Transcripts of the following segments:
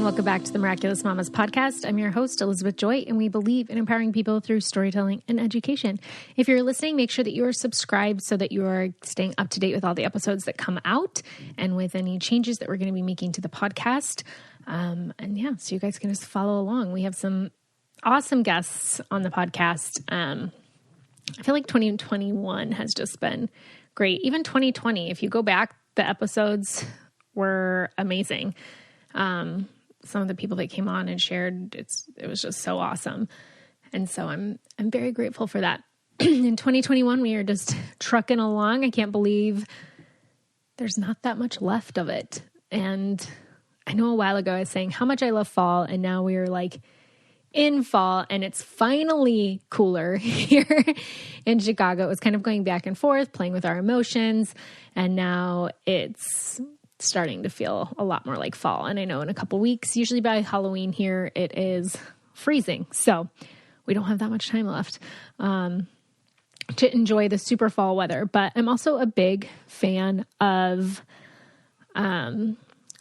welcome back to the Miraculous Mamas podcast. I'm your host, Elizabeth Joy, and we believe in empowering people through storytelling and education. If you're listening, make sure that you are subscribed so that you are staying up to date with all the episodes that come out and with any changes that we're going to be making to the podcast. So you guys can just follow along. We have some awesome guests on the podcast. I feel like 2021 has just been great. Even 2020, if you go back, the episodes were amazing. Some of the people that came on and shared, it was just so awesome. And so I'm very grateful for that. In 2021, we are just trucking along. I can't believe there's not that much left of it. And I know a while ago I was saying how much I love fall, and now we are like in fall and it's finally cooler here in Chicago. It was kind of going back and forth, playing with our emotions, and now it's starting to feel a lot more like fall. And I know in a couple weeks, usually by Halloween here, it is freezing. So we don't have that much time left to enjoy the super fall weather. But I'm also a big fan of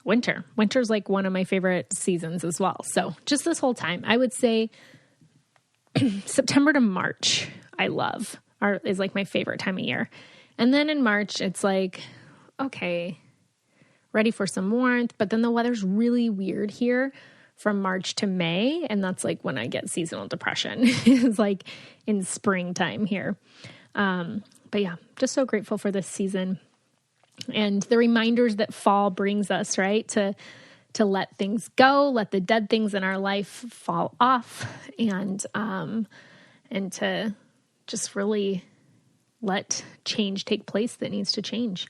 winter. Winter's like one of my favorite seasons as well. So just this whole time, I would say September to March, I love, is like my favorite time of year. And then in March, it's like, okay, ready for some warmth, but then the weather's really weird here from March to May. And that's like when I get seasonal depression. It's like in springtime here. But yeah, just so grateful for this season and the reminders that fall brings us, right? To let things go, let the dead things in our life fall off, and to just really let change take place that needs to change.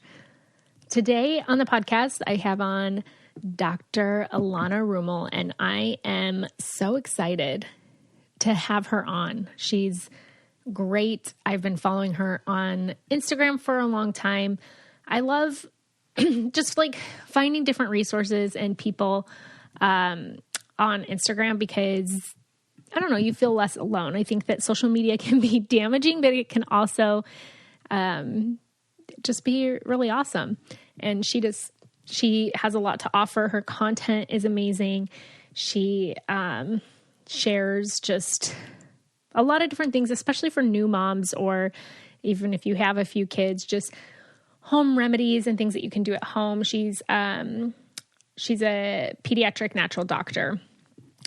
Today on the podcast, I have on Dr. Elana Roumell, and I am so excited to have her on. She's great. I've been following her on Instagram for a long time. I love just like finding different resources and people on Instagram because, I don't know, you feel less alone. I think that social media can be damaging, but it can also just be really awesome. And she has a lot to offer. Her content is amazing. She shares just a lot of different things, especially for new moms, or even if you have a few kids, just home remedies and things that you can do at home. She's a pediatric natural doctor.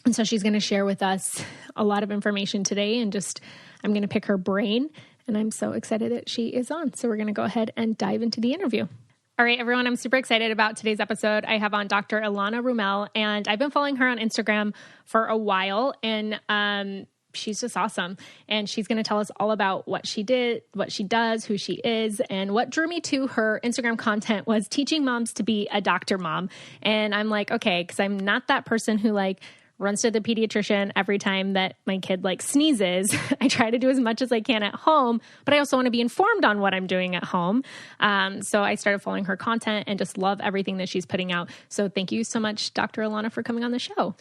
And so she's going to share with us a lot of information today, and just, I'm going to pick her brain, and I'm so excited that she is on. So we're going to go ahead and dive into the interview. All right, everyone, I'm super excited about today's episode. I have on Dr. Elana Roumell, and I've been following her on Instagram for a while, and she's just awesome. And she's going to tell us all about what she did, what she does, who she is. And what drew me to her Instagram content was teaching moms to be a doctor mom. And I'm like, okay, because I'm not that person who like runs to the pediatrician every time that my kid like sneezes. I try to do as much as I can at home, but I also want to be informed on what I'm doing at home. So I started following her content and just love everything that she's putting out. So thank you so much, Dr. Elana, for coming on the show.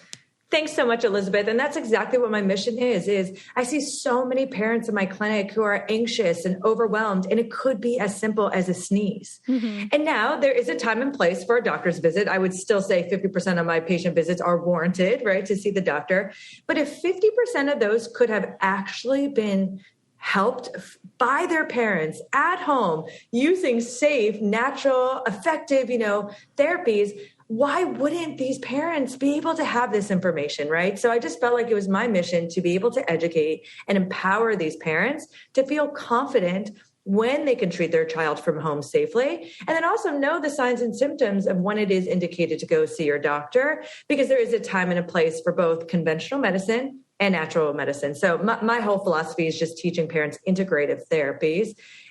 Thanks so much, Elizabeth. And that's exactly what my mission is I see so many parents in my clinic who are anxious and overwhelmed, and it could be as simple as a sneeze. Mm-hmm. And now there is a time and place for a doctor's visit. I would still say 50% of my patient visits are warranted, right, to see the doctor. But if 50% of those could have actually been helped by their parents at home using safe, natural, effective, therapies, why wouldn't these parents be able to have this information, right? So I just felt like it was my mission to be able to educate and empower these parents to feel confident when they can treat their child from home safely, and then also know the signs and symptoms of when it is indicated to go see your doctor, because there is a time and a place for both conventional medicine and natural medicine. So my whole philosophy is just teaching parents integrative therapies.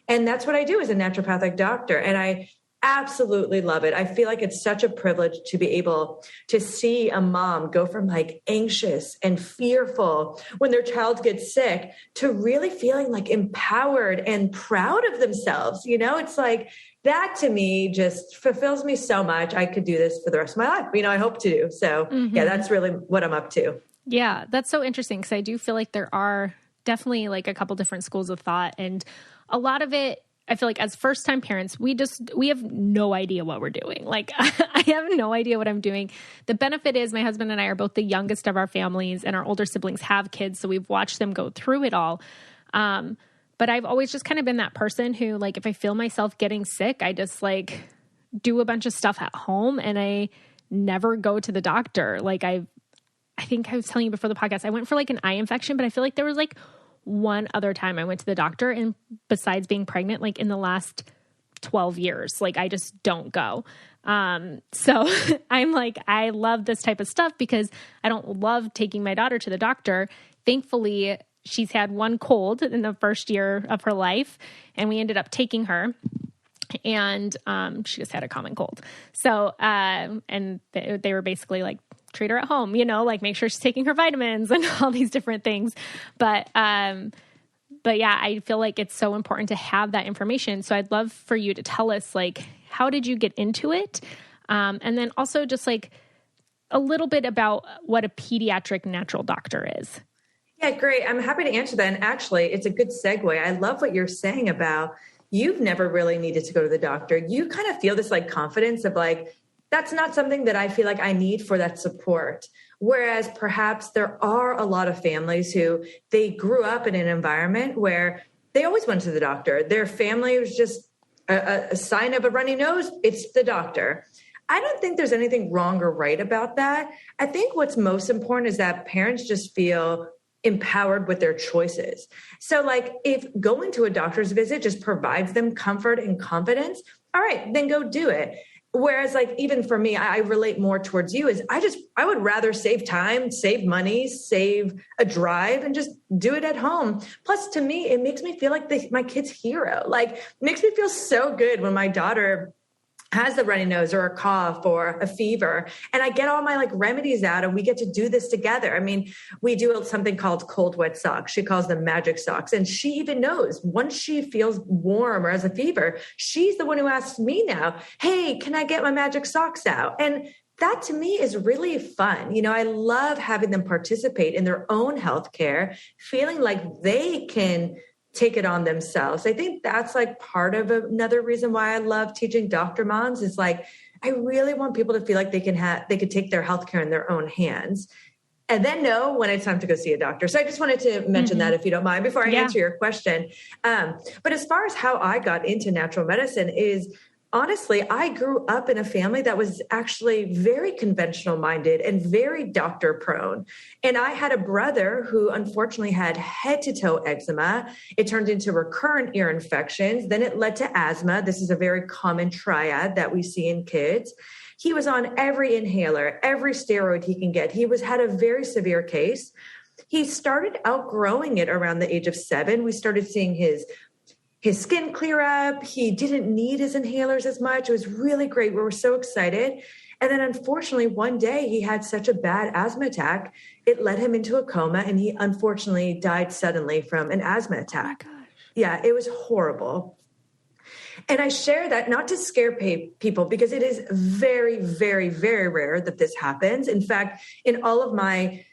And that's what I do as a naturopathic doctor. And I absolutely love it. I feel like it's such a privilege to be able to see a mom go from like anxious and fearful when their child gets sick to really feeling like empowered and proud of themselves. It's like that to me just fulfills me so much. I could do this for the rest of my life. I hope to do. So yeah, that's really what I'm up to. Yeah, that's so interesting because I do feel like there are definitely like a couple different schools of thought, and a lot of it I feel like as first-time parents, we have no idea what we're doing. Like I have no idea what I'm doing. The benefit is my husband and I are both the youngest of our families, and our older siblings have kids. So we've watched them go through it all. But I've always just kind of been that person who, like, if I feel myself getting sick, I just like do a bunch of stuff at home and I never go to the doctor. Like I think I was telling you before the podcast, I went for like an eye infection, but I feel like there was like one other time I went to the doctor, and besides being pregnant, like in the last 12 years, like I just don't go. So I'm like, I love this type of stuff because I don't love taking my daughter to the doctor. Thankfully, she's had one cold in the first year of her life, and we ended up taking her, and she just had a common cold. So, and they were basically like, treat her at home, you know, like make sure she's taking her vitamins and all these different things. But yeah, I feel like it's so important to have that information. So I'd love for you to tell us, like, how did you get into it? And then also just like a little bit about what a pediatric natural doctor is. Yeah, great. I'm happy to answer that. And actually, it's a good segue. I love what you're saying about you've never really needed to go to the doctor. You kind of feel this like confidence of like, that's not something that I feel like I need for that support. Whereas perhaps there are a lot of families who they grew up in an environment where they always went to the doctor. Their family was just a sign of a runny nose. It's the doctor. I don't think there's anything wrong or right about that. I think what's most important is that parents just feel empowered with their choices. So like if going to a doctor's visit just provides them comfort and confidence, all right, then go do it. Whereas like, even for me, I relate more towards you is I would rather save time, save money, save a drive and just do it at home. Plus to me, it makes me feel like my kid's hero. Like it makes me feel so good when my daughter has the runny nose or a cough or a fever, and I get all my like remedies out and we get to do this together. I mean, we do something called cold, wet socks. She calls them magic socks. And she even knows once she feels warm or has a fever, she's the one who asks me now, hey, can I get my magic socks out? And that to me is really fun. You know, I love having them participate in their own healthcare, feeling like they can take it on themselves. I think that's like part of another reason why I love teaching doctor moms is like, I really want people to feel like they could take their healthcare in their own hands and then know when it's time to go see a doctor. So I just wanted to mention that if you don't mind before I answer your question. But as far as how I got into natural medicine is, honestly, I grew up in a family that was actually very conventional minded and very doctor prone. And I had a brother who unfortunately had head to toe eczema. It turned into recurrent ear infections. Then it led to asthma. This is a very common triad that we see in kids. He was on every inhaler, every steroid he can get. He had a very severe case. He started outgrowing it around the age of 7. We started seeing his skin clear up. He didn't need his inhalers as much. It was really great. We were so excited. And then unfortunately, one day he had such a bad asthma attack. It led him into a coma, and he unfortunately died suddenly from an asthma attack. Oh my gosh. Yeah, it was horrible. And I share that not to scare people because it is very, very, very rare that this happens. In fact, in all of my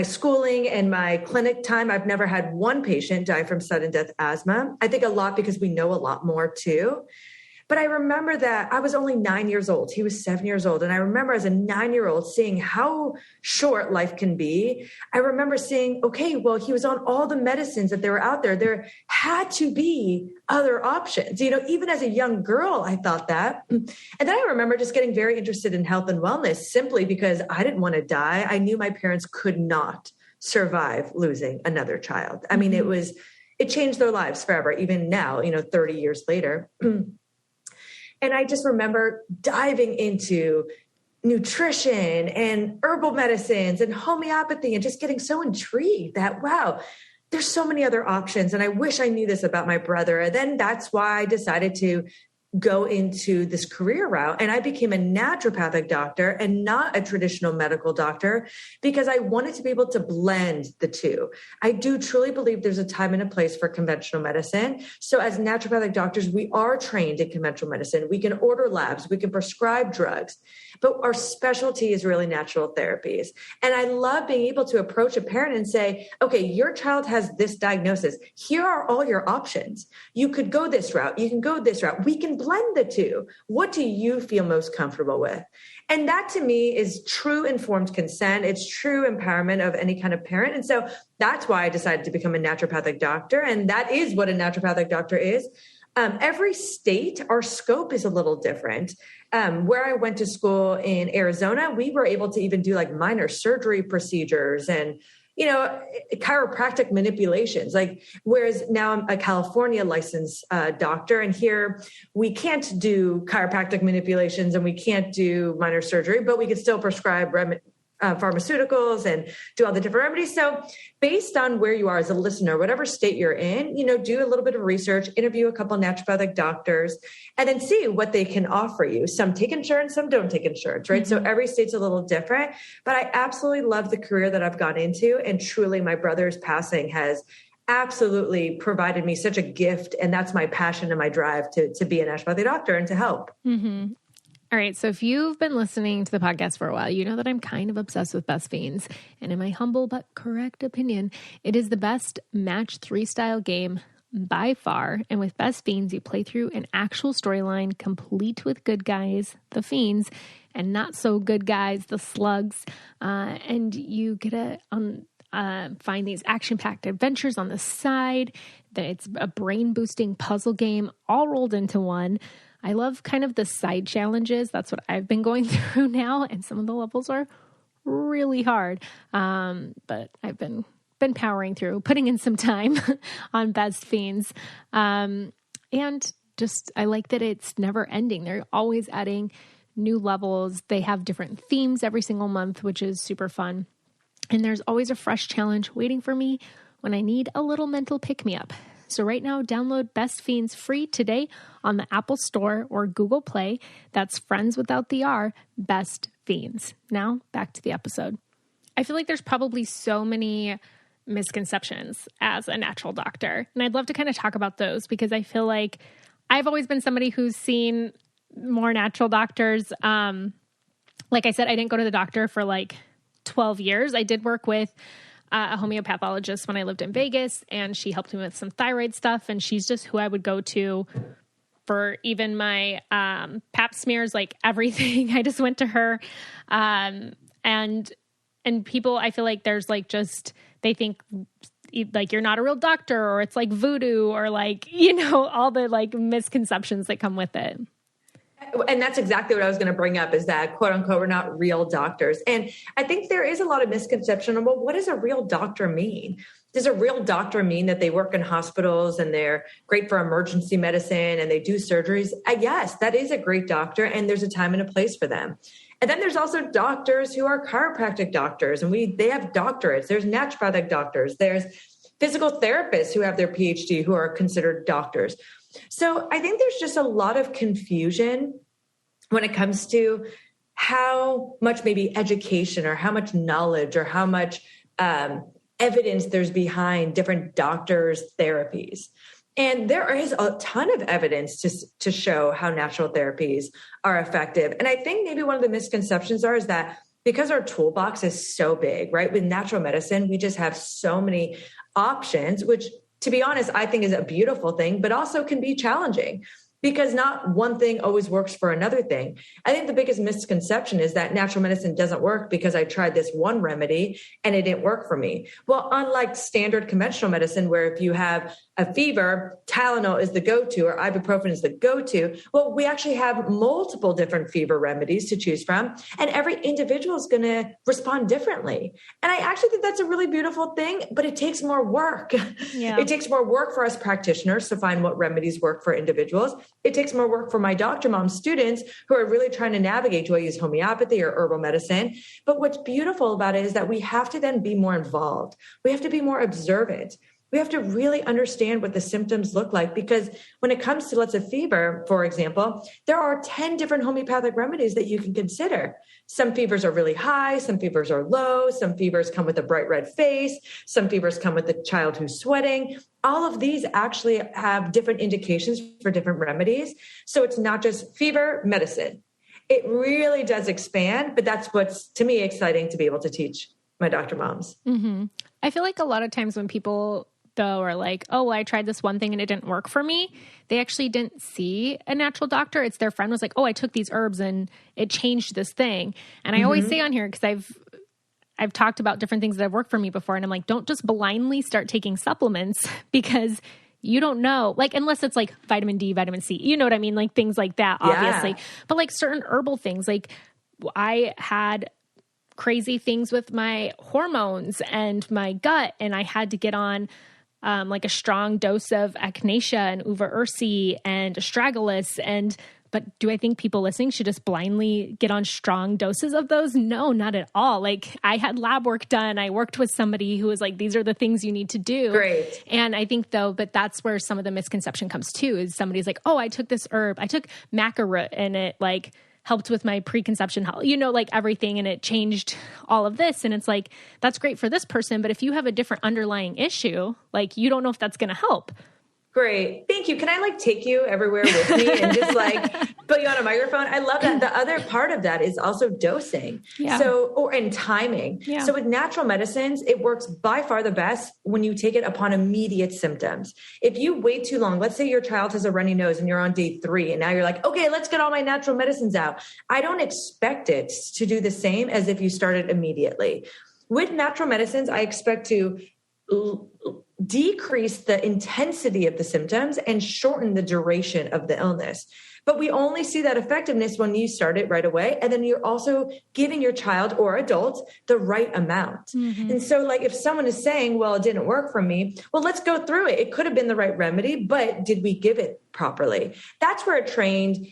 schooling and my clinic time, I've never had one patient die from sudden death asthma. I think a lot because we know a lot more too. But I remember that I was only 9 years old. He was 7 years old. And I remember as a 9-year-old seeing how short life can be. I remember seeing, okay, well, he was on all the medicines that they were out there. There had to be other options. You know, even as a young girl, I thought that. And then I remember just getting very interested in health and wellness simply because I didn't want to die. I knew my parents could not survive losing another child. I mean, it changed their lives forever, even now, 30 years later. And I just remember diving into nutrition and herbal medicines and homeopathy and just getting so intrigued that, wow, there's so many other options. And I wish I knew this about my brother. And then that's why I decided to go into this career route. And I became a naturopathic doctor and not a traditional medical doctor because I wanted to be able to blend the two. I do truly believe there's a time and a place for conventional medicine. So as naturopathic doctors, we are trained in conventional medicine. We can order labs, we can prescribe drugs, but our specialty is really natural therapies. And I love being able to approach a parent and say, okay, your child has this diagnosis. Here are all your options. You could go this route. You can go this route. We can blend the two. What do you feel most comfortable with? And that to me is true informed consent. It's true empowerment of any kind of parent. And so that's why I decided to become a naturopathic doctor. And that is what a naturopathic doctor is. Every state, our scope is a little different. Where I went to school in Arizona, we were able to even do like minor surgery procedures and, chiropractic manipulations, whereas now I'm a California licensed doctor, and here we can't do chiropractic manipulations and we can't do minor surgery, but we can still prescribe pharmaceuticals and do all the different remedies. So based on where you are as a listener, whatever state you're in, do a little bit of research, interview a couple naturopathic doctors, and then see what they can offer you. Some take insurance, some don't take insurance, right? Mm-hmm. So every state's a little different, but I absolutely love the career that I've gone into. And truly my brother's passing has absolutely provided me such a gift. And that's my passion and my drive to be a naturopathic doctor and to help. Mm-hmm. All right. So if you've been listening to the podcast for a while, you know that I'm kind of obsessed with Best Fiends. And in my humble but correct opinion, it is the best match 3 style game by far. And with Best Fiends, you play through an actual storyline complete with good guys, the fiends, and not so good guys, the slugs. And you get to find these action-packed adventures on the side. It's a brain-boosting puzzle game all rolled into one. I love kind of the side challenges. That's what I've been going through now. And some of the levels are really hard. But I've been powering through, putting in some time on Best Fiends. And just, I like that it's never ending. They're always adding new levels. They have different themes every single month, which is super fun. And there's always a fresh challenge waiting for me when I need a little mental pick-me-up. So right now, download Best Fiends free today on the Apple Store or Google Play. That's friends without the R, Best Fiends. Now, back to the episode. I feel like there's probably so many misconceptions as a natural doctor. And I'd love to kind of talk about those because I feel like I've always been somebody who's seen more natural doctors. Like I said, I didn't go to the doctor for 12 years. I did work with a homeopathologist when I lived in Vegas, and she helped me with some thyroid stuff. And she's just who I would go to for even my pap smears, everything. I just went to her. And people, I feel like there's they think you're not a real doctor, or it's like voodoo, or all the misconceptions that come with it. And that's exactly what I was going to bring up, is that quote unquote, we're not real doctors. And I think there is a lot of misconception about what does a real doctor mean? Does a real doctor mean that they work in hospitals and they're great for emergency medicine and they do surgeries? Yes, that is a great doctor. And there's a time and a place for them. And then there's also doctors who are chiropractic doctors, and they have doctorates. There's naturopathic doctors. There's physical therapists who have their PhD who are considered doctors. So I think there's just a lot of confusion when it comes to how much maybe education or how much knowledge or how much evidence there's behind different doctors' therapies. And there is a ton of evidence to show how natural therapies are effective. And I think maybe one of the misconceptions is that because our toolbox is so big, right? With natural medicine, we just have so many options, which, to be honest, I think is a beautiful thing, but also can be challenging because not one thing always works for another thing. I think the biggest misconception is that natural medicine doesn't work because I tried this one remedy and it didn't work for me. Well, unlike standard conventional medicine, where if you have a fever, Tylenol is the go-to or ibuprofen is the go-to. Well, we actually have multiple different fever remedies to choose from, and every individual is going to respond differently. And I actually think that's a really beautiful thing, but it takes more work. Yeah. It takes more work for us practitioners to find what remedies work for individuals. It takes more work for my doctor mom students who are really trying to navigate, do I use homeopathy or herbal medicine? But what's beautiful about it is that we have to then be more involved. We have to be more observant. we have to really understand what the symptoms look like, because when it comes to, let's say, fever, for example, there are 10 different homeopathic remedies that you can consider. Some fevers are really high. Some fevers are low. Some fevers come with a bright red face. Some fevers come with a child who's sweating. All of these actually have different indications for different remedies. So it's not just fever medicine. It really does expand, but that's what's, to me, exciting to be able to teach my doctor moms. Mm-hmm. I feel like a lot of times when people, though, are like, oh, well, I tried this one thing and it didn't work for me, they actually didn't see a natural doctor. It's their friend was like, oh, I took these herbs and it changed this thing. And I always say on here, because I've talked about different things that have worked for me before, and I'm like, don't just blindly start taking supplements, because you don't know, like, unless it's like vitamin D, vitamin C, you know what I mean? Like things like that, obviously. Yeah. But like certain herbal things, like I had crazy things with my hormones and my gut, and I had to get on like a strong dose of echinacea and uva ursi and astragalus. But do I think people listening should just blindly get on strong doses of those? No, not at all. Like I had lab work done. I worked with somebody who was like, these are the things you need to do. Great. And I think though, but that's where some of the misconception comes too, is somebody's like, oh, I took this herb. I took maca root and it like helped with my preconception health, you know, like everything. And it changed all of this. And it's like, that's great for this person. But if you have a different underlying issue, like you don't know if that's going to help. Great. Thank you. Can I like take you everywhere with me and just like put you on a microphone? I love that. The other part of that is also dosing. Yeah. And timing. Yeah. So with natural medicines, it works by far the best when you take it upon immediate symptoms. If you wait too long, let's say your child has a runny nose and you're on day 3 and now you're like, okay, let's get all my natural medicines out. I don't expect it to do the same as if you started immediately. With natural medicines, I expect to decrease the intensity of the symptoms and shorten the duration of the illness. But we only see that effectiveness when you start it right away. And then you're also giving your child or adult the right amount. Mm-hmm. And so like if someone is saying, well, it didn't work for me, well, let's go through it. It could have been the right remedy, but did we give it properly? That's where a trained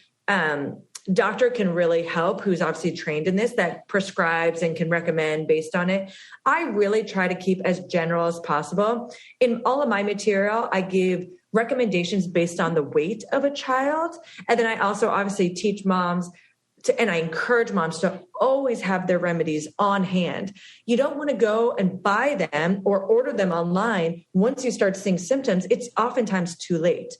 doctor can really help, who's obviously trained in this, that prescribes and can recommend based on it. I really try to keep as general as possible. In all of my material, I give recommendations based on the weight of a child. And then I also obviously teach moms and I encourage moms to always have their remedies on hand. You don't want to go and buy them or order them online. Once you start seeing symptoms, it's oftentimes too late.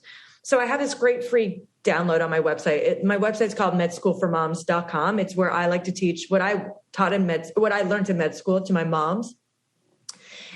So I have this great free download on my website. My website's called medschoolformoms.com. It's where I like to teach what I learned in med school to my moms.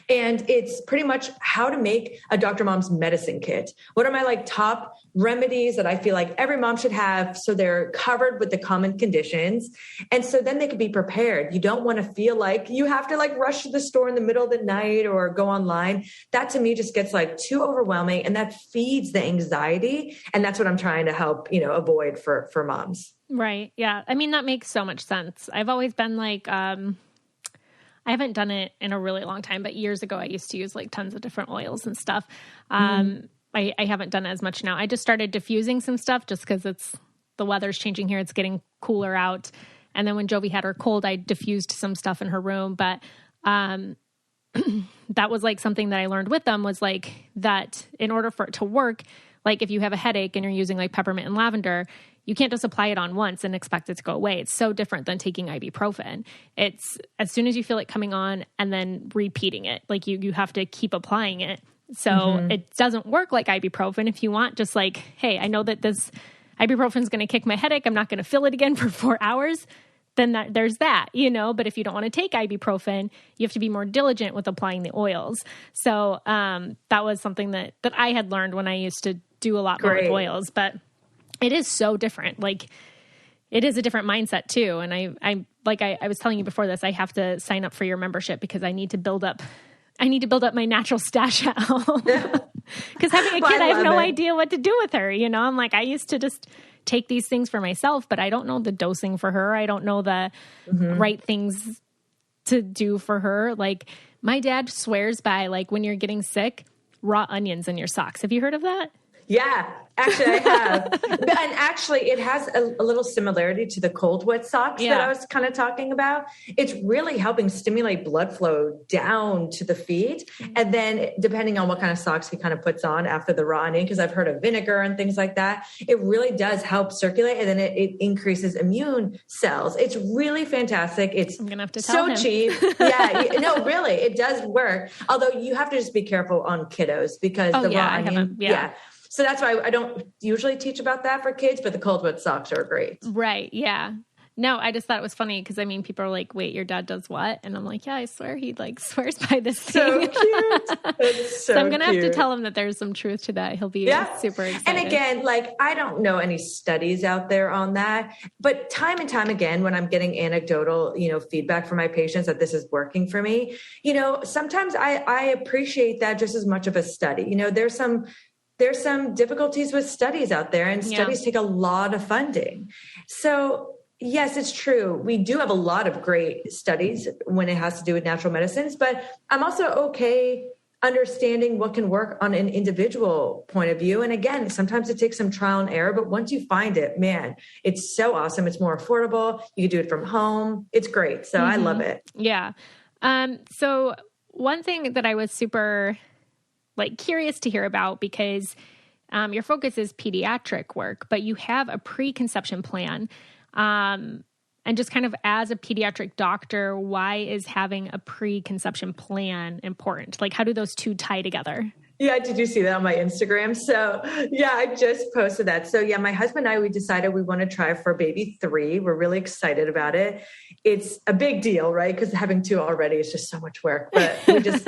And it's pretty much how to make a Dr. Mom's medicine kit. What are my like top remedies that I feel like every mom should have so they're covered with the common conditions. And so then they can be prepared. You don't want to feel like you have to like rush to the store in the middle of the night or go online. That to me just gets like too overwhelming, and that feeds the anxiety. And that's what I'm trying to help, avoid for moms. Right. Yeah. I mean, that makes so much sense. I've always been like, I haven't done it in a really long time, but years ago I used to use like tons of different oils and stuff. I haven't done it as much now. I just started diffusing some stuff just because the weather's changing here. It's getting cooler out. And then when Jovi had her cold, I diffused some stuff in her room. But that was like something that I learned with them, was like that in order for it to work, like if you have a headache and you're using like peppermint and lavender, you can't just apply it on once and expect it to go away. It's so different than taking ibuprofen. It's as soon as you feel it coming on and then repeating it, like you have to keep applying it. So it doesn't work like ibuprofen. If you want, just like, hey, I know that this ibuprofen is going to kick my headache. I'm not going to feel it again for 4 hours. Then there's that, but if you don't want to take ibuprofen, you have to be more diligent with applying the oils. So that was something that I had learned when I used to do a lot more with oils, but it is so different. Like it is a different mindset too. And I was telling you before this, I have to sign up for your membership because I need to build up my natural stash at home. Because having a kid, I have no idea what to do with her. I'm like, I used to just take these things for myself, but I don't know the dosing for her. I don't know the right things to do for her. Like my dad swears by, like, when you're getting sick, raw onions in your socks. Have you heard of that? Yeah, actually I have. And actually it has a little similarity to the cold, wet socks that I was kind of talking about. It's really helping stimulate blood flow down to the feet. And then depending on what kind of socks he kind of puts on after the rawing, because I've heard of vinegar and things like that, it really does help circulate. And then it increases immune cells. It's really fantastic. It's I'm gonna have to tell him. Cheap. Yeah, no, really, it does work. Although you have to just be careful on kiddos because the raw onion. Yeah. So that's why I don't usually teach about that for kids, but the cold wet socks are great. Right. Yeah. No, I just thought it was funny because I mean, people are like, wait, your dad does what? And I'm like, yeah, I swear he like swears by this thing. So cute. It's so I'm going to have to tell him that there's some truth to that. He'll be super excited. And again, like, I don't know any studies out there on that, but time and time again, when I'm getting anecdotal, feedback from my patients that this is working for me, sometimes I appreciate that just as much of a study. There's some difficulties with studies out there, and studies take a lot of funding. So yes, it's true. We do have a lot of great studies when it has to do with natural medicines, but I'm also okay understanding what can work on an individual point of view. And again, sometimes it takes some trial and error, but once you find it, man, it's so awesome. It's more affordable. You can do it from home. It's great. So I love it. Yeah. So one thing that I was super curious to hear about, because your focus is pediatric work, but you have a preconception plan. And just kind of as a pediatric doctor, why is having a preconception plan important? Like, how do those two tie together? Yeah. Did you see that on my Instagram? So yeah, I just posted that. So yeah, my husband and I, we decided we want to try for baby 3. We're really excited about it. It's a big deal, right? Because having 2 already is just so much work, but we just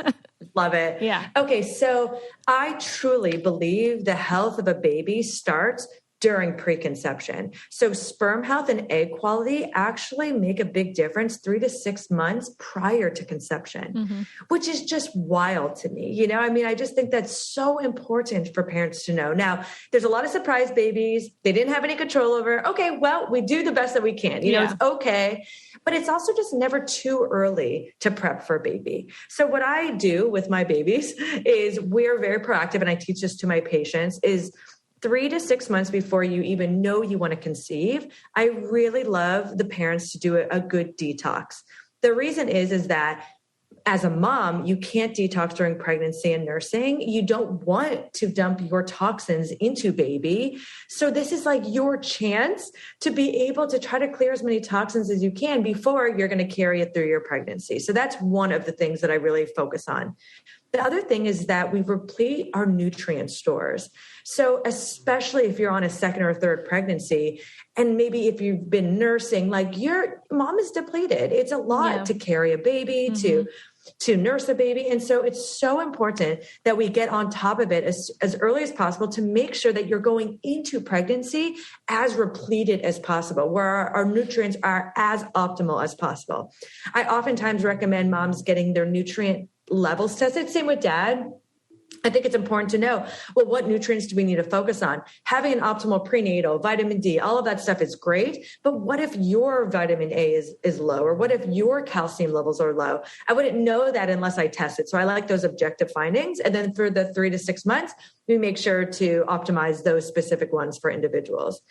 love it. Yeah. Okay. So I truly believe the health of a baby starts during preconception. So sperm health and egg quality actually make a big difference 3 to 6 months prior to conception, which is just wild to me. I just think that's so important for parents to know. Now, there's a lot of surprise babies they didn't have any control over. Okay, well, we do the best that we can. It's okay. But it's also just never too early to prep for a baby. So what I do with my babies is we're very proactive, and I teach this to my patients, is 3 to 6 months before you even know you want to conceive, I really love the parents to do a good detox. The reason is that as a mom, you can't detox during pregnancy and nursing. You don't want to dump your toxins into baby. So this is like your chance to be able to try to clear as many toxins as you can before you're going to carry it through your pregnancy. So that's one of the things that I really focus on. The other thing is that we replete our nutrient stores. So especially if you're on a second or third pregnancy, and maybe if you've been nursing, like your mom is depleted. It's a lot to carry a baby, to nurse a baby. And so it's so important that we get on top of it as early as possible to make sure that you're going into pregnancy as repleted as possible, where our nutrients are as optimal as possible. I oftentimes recommend moms getting their nutrient levels tested. Same with dad. I think it's important to know, well, what nutrients do we need to focus on? Having an optimal prenatal, vitamin D, all of that stuff is great. But what if your vitamin A is low? Or what if your calcium levels are low? I wouldn't know that unless I test it. So I like those objective findings. And then for the 3 to 6 months, we make sure to optimize those specific ones for individuals.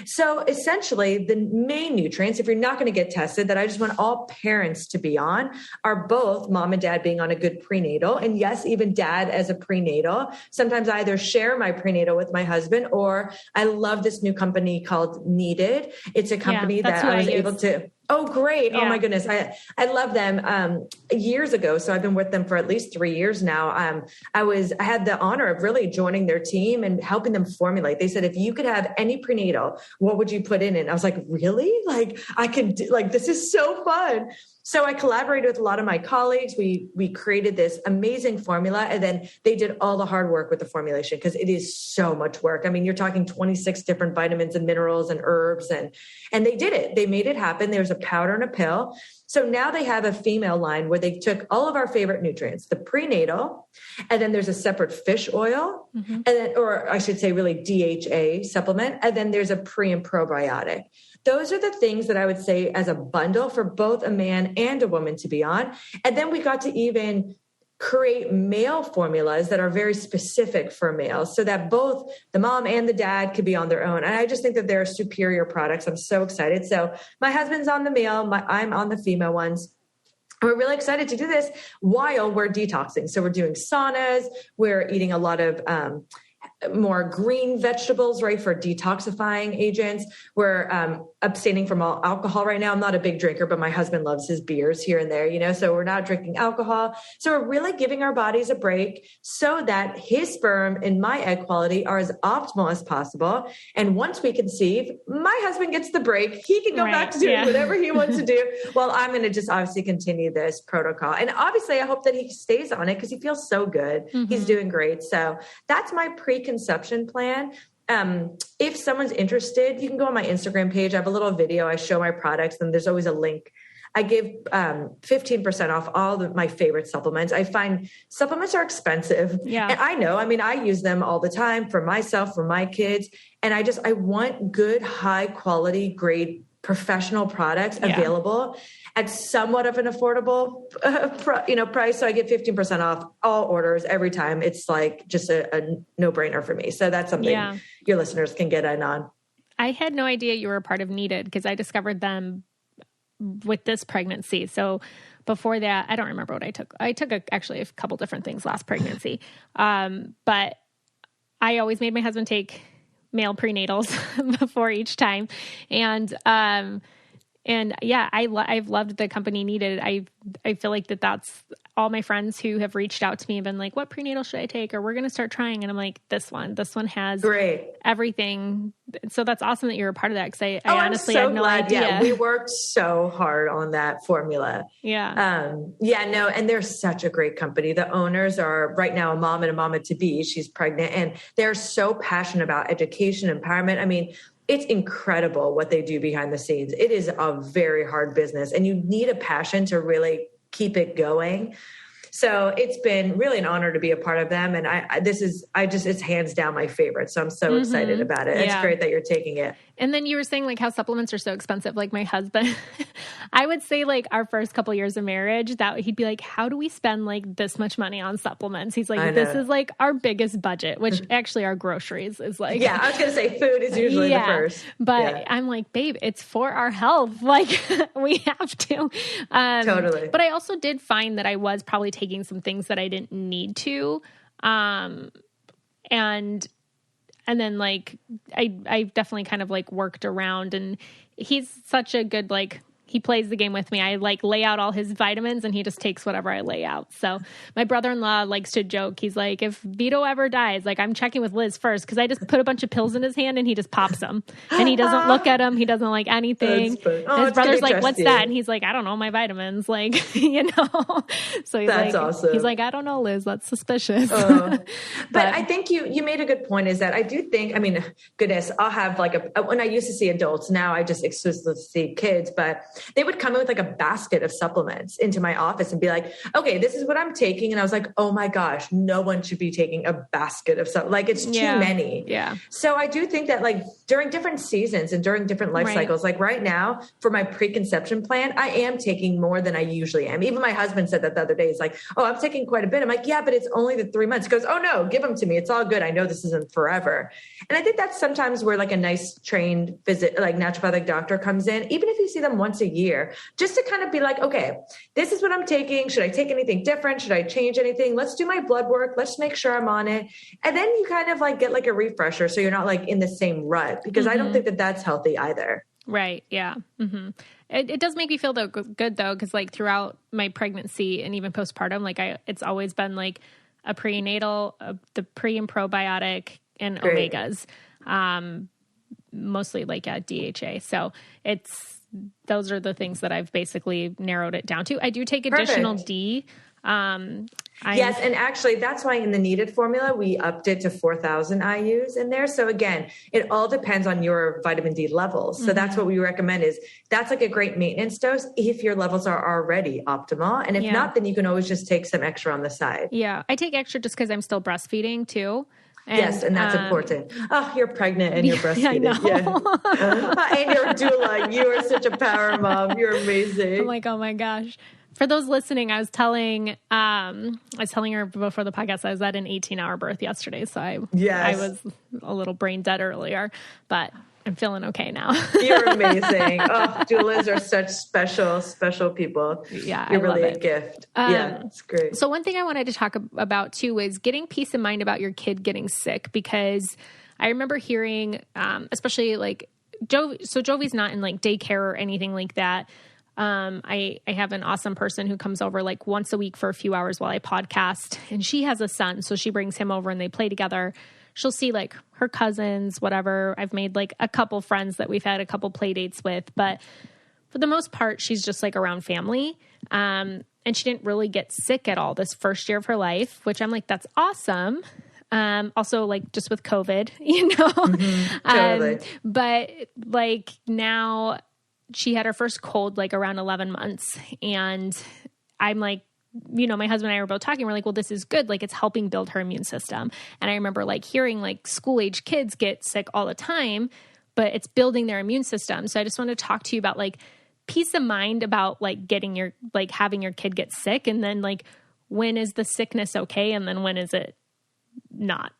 So essentially, the main nutrients, if you're not going to get tested, that I just want all parents to be on are both mom and dad being on a good prenatal. And yes, even dad as a prenatal. Sometimes I either share my prenatal with my husband, or I love this new company called Needed. It's a company that I was able to... Oh, great. Yeah. Oh my goodness. I love them. Years ago. So I've been with them for at least 3 years now. I had the honor of really joining their team and helping them formulate. They said, if you could have any prenatal, what would you put in it? And I was like, really? Like I could do, like, this is so fun. So I collaborated with a lot of my colleagues. We created this amazing formula, and then they did all the hard work with the formulation because it is so much work. I mean, you're talking 26 different vitamins and minerals and herbs, and they did it. They made it happen. There's a powder and a pill. So now they have a female line where they took all of our favorite nutrients, the prenatal, and then there's a separate fish oil, and then, or I should say really DHA supplement, and then there's a pre and probiotic. Those are the things that I would say as a bundle for both a man and a woman to be on. And then we got to even create male formulas that are very specific for males so that both the mom and the dad could be on their own. And I just think that they're superior products. I'm so excited. So my husband's on the male, I'm on the female ones. We're really excited to do this while we're detoxing. So we're doing saunas. We're eating a lot of more green vegetables, right, for detoxifying agents. We're abstaining from all alcohol right now. I'm not a big drinker, but my husband loves his beers here and there, you know, so we're not drinking alcohol. So we're really giving our bodies a break so that his sperm and my egg quality are as optimal as possible. And once we conceive, my husband gets the break. He can go back to doing whatever he wants to do. Well, I'm going to just obviously continue this protocol. And obviously I hope that he stays on it because he feels so good. Mm-hmm. He's doing great. So that's my preconception plan. If someone's interested, you can go on my Instagram page. I have a little video. I show my products and there's always a link. I give 15% off all my favorite supplements. I find supplements are expensive. Yeah. And I know, I mean, I use them all the time for myself, for my kids. And I want good, high quality, great professional products available at somewhat of an affordable, price. So I get 15% off all orders every time. It's like just a no-brainer for me. So that's something your listeners can get in on. I had no idea you were a part of Needed because I discovered them with this pregnancy. So before that, I don't remember what I took. I took actually a couple different things last pregnancy. But I always made my husband take male prenatals before each time. And yeah, I've loved the company Needed. I feel like that's all my friends who have reached out to me have been like, what prenatal should I take? Or we're going to start trying. And I'm like, this one has everything. So that's awesome that you're a part of that. Cause I honestly had no idea. Yeah, we worked so hard on that formula. Yeah. And they're such a great company. The owners are right now a mom and a mama to be, she's pregnant and they're so passionate about education, empowerment. I mean, it's incredible what they do behind the scenes. It is a very hard business and you need a passion to really keep it going. So it's been really an honor to be a part of them. And it's hands down my favorite. So I'm so excited about it. It's great that you're taking it. And then you were saying like how supplements are so expensive. Like my husband, I would say like our first couple years of marriage that he'd be like, how do we spend like this much money on supplements? He's like, this is like our biggest budget, which actually our groceries is like, I was going to say food is usually the first, but I'm like, babe, it's for our health. Like we have to, totally. But I also did find that I was probably taking some things that I didn't need to. And then like, I definitely kind of like worked around and he's such a good, like, he plays the game with me. I like lay out all his vitamins and he just takes whatever I lay out. So my brother-in-law likes to joke. He's like, if Vito ever dies, like I'm checking with Liz first. Cause I just put a bunch of pills in his hand and he just pops them and he doesn't look at them. He doesn't like anything. His brother's like, what's that? And he's like, I don't know, my vitamins. Like, so he's that's awesome. He's like, I don't know, Liz, that's suspicious. But I think you made a good point is that I do think, I mean, goodness, I'll have like when I used to see adults, now I just exclusively see kids, but they would come in with like a basket of supplements into my office and be like, okay, this is what I'm taking. And I was like, oh my gosh, no one should be taking a basket of stuff. Like it's too many. Yeah. So I do think that like during different seasons and during different life cycles, like right now for my preconception plan, I am taking more than I usually am. Even my husband said that the other day. He's like, oh, I'm taking quite a bit. I'm like, yeah, but it's only the 3 months. He goes, oh no, give them to me. It's all good. I know this isn't forever. And I think that's sometimes where like a nice trained visit, like naturopathic doctor comes in, even if you see them once a year, just to kind of be like, okay, this is what I'm taking. Should I take anything different? Should I change anything? Let's do my blood work. Let's make sure I'm on it. And then you kind of like get like a refresher. So you're not like in the same rut because I don't think that that's healthy either. Right. Yeah. Mm-hmm. It does make me feel good though. Cause like throughout my pregnancy and even postpartum, like it's always been like a prenatal, the pre and probiotic and omegas, mostly like DHA. So those are the things that I've basically narrowed it down to. I do take additional D. Yes. And actually that's why in the Needed formula, we upped it to 4,000 IUs in there. So again, it all depends on your vitamin D levels. So that's what we recommend is that's like a great maintenance dose if your levels are already optimal. And if not, then you can always just take some extra on the side. Yeah. I take extra just because I'm still breastfeeding too. Yes, and that's important. Oh, you're pregnant and you're breastfeeding. And you're doula. You are such a power mom. You're amazing. I'm like, oh my gosh. For those listening, I was telling her before the podcast, I was at an 18-hour birth yesterday. So I was a little brain dead earlier, but I'm feeling okay now. You're amazing. Oh, doulas are such special people. Yeah, You're I really love a gift. Yeah, it's great. So one thing I wanted to talk about too is getting peace of mind about your kid getting sick, because I remember hearing, especially like Jovi's not in like daycare or anything like that. I have an awesome person who comes over like once a week for a few hours while I podcast, and she has a son. So she brings him over and they play together. She'll see like her cousins, whatever. I've made like a couple friends that we've had a couple play dates with, but for the most part, she's just like around family. And she didn't really get sick at all this first year of her life, which I'm like, that's awesome. Also like just with COVID, Totally. But like now she had her first cold, like around 11 months. And I'm like, my husband and I were both talking. We're like, well, this is good. Like it's helping build her immune system. And I remember like hearing like school age kids get sick all the time, but it's building their immune system. So I just want to talk to you about like peace of mind about like having your kid get sick. And then like, when is the sickness okay? And then when is it not?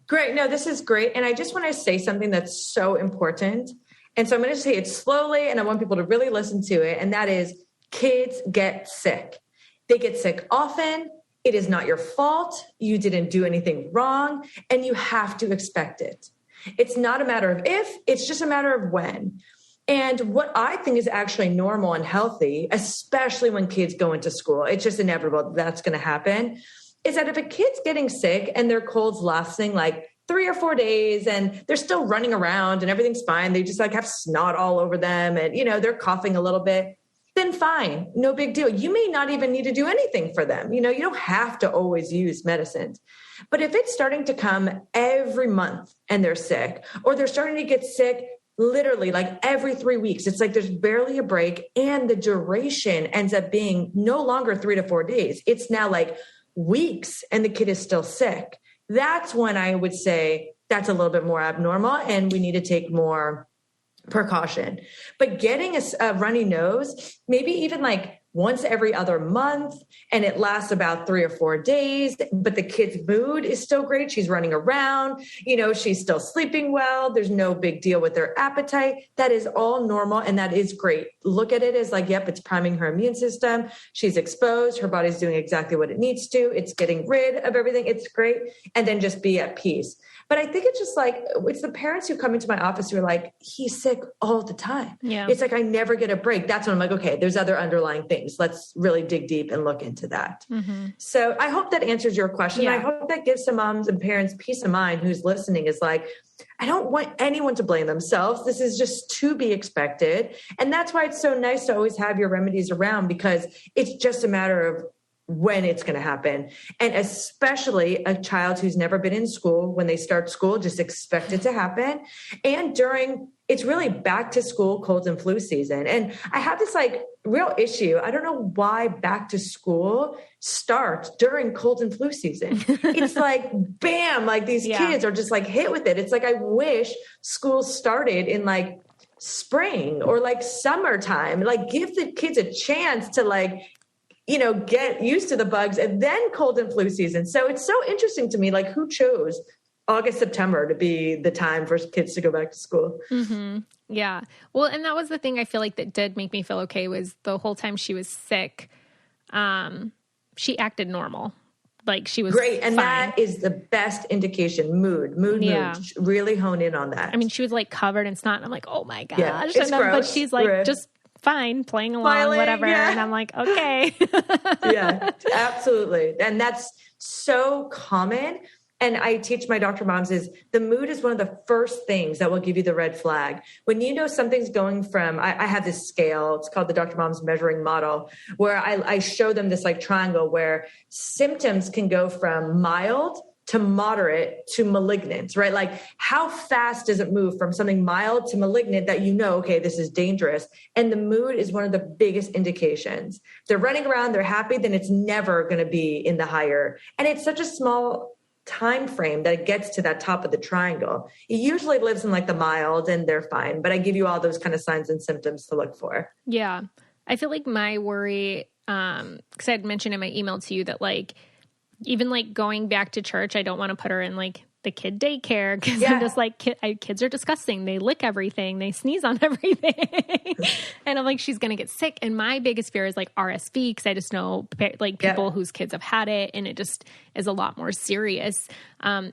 Great. No, this is great. And I just want to say something that's so important. And so I'm going to say it slowly, and I want people to really listen to it. And that is, kids get sick. They get sick often. It is not your fault. You didn't do anything wrong, and you have to expect it. It's not a matter of if, it's just a matter of when. And what I think is actually normal and healthy, especially when kids go into school, it's just inevitable that's going to happen, is that if a kid's getting sick and their cold's lasting like 3 or 4 days and they're still running around and everything's fine, they just like have snot all over them and, they're coughing a little bit, then fine, no big deal. You may not even need to do anything for them. You don't have to always use medicines. But if it's starting to come every month and they're sick, or they're starting to get sick literally like every 3 weeks, it's like there's barely a break, and the duration ends up being no longer 3 to 4 days. It's now like weeks and the kid is still sick. That's when I would say that's a little bit more abnormal and we need to take more precaution. But getting a runny nose, maybe even like once every other month, and it lasts about 3 or 4 days, but the kid's mood is still great. She's running around, she's still sleeping well. There's no big deal with their appetite. That is all normal. And that is great. Look at it as like, yep, it's priming her immune system. She's exposed. Her body's doing exactly what it needs to. It's getting rid of everything. It's great. And then just be at peace. But I think it's just like, it's the parents who come into my office who are like, he's sick all the time. Yeah. It's like, I never get a break. That's when I'm like, okay, there's other underlying things. Let's really dig deep and look into that. Mm-hmm. So I hope that answers your question. Yeah. I hope that gives some moms and parents peace of mind who's listening, is like, I don't want anyone to blame themselves. This is just to be expected. And that's why it's so nice to always have your remedies around, because it's just a matter of when it's going to happen. And especially a child who's never been in school, when they start school, just expect it to happen. And it's really back to school colds and flu season. And I have this like real issue. I don't know why back to school starts during cold and flu season. It's like, bam, like these kids are just like hit with it. It's like, I wish school started in like spring or like summertime, like give the kids a chance to like, get used to the bugs, and then cold and flu season. So it's so interesting to me, like who chose August, September to be the time for kids to go back to school. Mm-hmm. Yeah. Well, and that was the thing I feel like that did make me feel okay, was the whole time she was sick, she acted normal. Like she was great. And fine. That is the best indication. Mood. Really hone in on that. I mean, she was like covered in snot, and I'm like, oh my gosh. Yeah, it's gross. But she's like, just fine, playing along, smiling, whatever. Yeah. And I'm like, okay. Yeah, absolutely. And that's so common. And I teach my doctor moms is the mood is one of the first things that will give you the red flag. When you know something's going from, I have this scale, it's called the Dr. Mom's measuring model, where I show them this like triangle where symptoms can go from mild to moderate to malignant, right? Like how fast does it move from something mild to malignant that okay, this is dangerous. And the mood is one of the biggest indications. They're running around, they're happy, then it's never going to be in the higher. And it's such a small time frame that it gets to that top of the triangle. It usually lives in like the mild and they're fine, but I give you all those kind of signs and symptoms to look for. Yeah. I feel like my worry, because I had mentioned in my email to you that like, even like going back to church, I don't want to put her in like the kid daycare because I'm just like, kids are disgusting. They lick everything. They sneeze on everything. And I'm like, she's going to get sick. And my biggest fear is like RSV because I just know like people whose kids have had it and it just is a lot more serious.